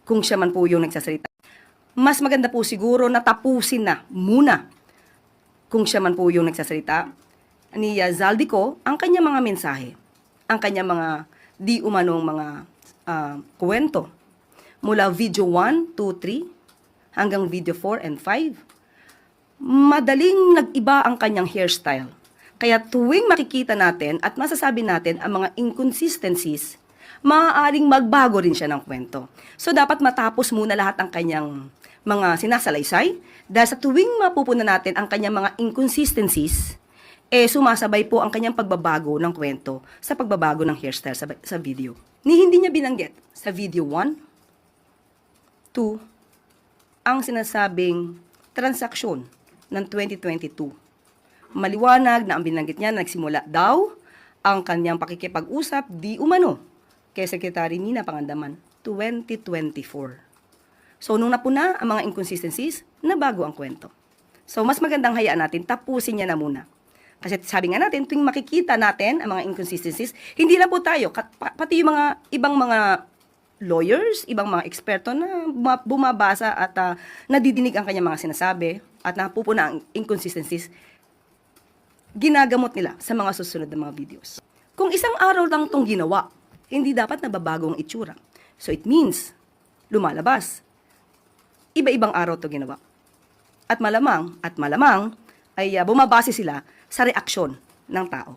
kung siya man po yung nagsasalita. Mas maganda po siguro na tapusin na muna kung siya man po yung nagsasalita ni Zaldico ang kanyang mga mensahe, ang kanyang mga di umanong mga kwento. Mula video 1, 2, 3 hanggang video 4 and 5. Madaling nag-iba ang kanyang hairstyle. Kaya tuwing makikita natin at masasabi natin ang mga inconsistencies, maaaring magbago rin siya ng kwento. So dapat matapos muna lahat ang kanyang mga sinasalaysay dahil sa tuwing mapupunan natin ang kanyang mga inconsistencies, sumasabay po ang kanyang pagbabago ng kwento sa pagbabago ng hairstyle sa video. Hindi niya binanggit sa video 1, 2, ang sinasabing transaksyon ng 2022. Maliwanag na ang binanggit niya na nagsimula daw ang kanyang pakikipag-usap di umano kay Secretary Nina Pangandaman 2024. So, nung napuna ang mga inconsistencies, nabago ang kwento. So, mas magandang hayaan natin, tapusin niya na muna. Kasi sabi nga natin, tuwing makikita natin ang mga inconsistencies, hindi lang po tayo, pati yung mga ibang mga lawyers, ibang mga eksperto na bumabasa at nadidinig ang kanyang mga sinasabi at napupuna ang inconsistencies, ginagamot nila sa mga susunod na mga videos. Kung isang araw lang itong ginawa, hindi dapat nababago ang itsura. So it means, lumalabas. Iba-ibang araw ito ginawa. At malamang ay bumabase sila sa reaksyon ng tao.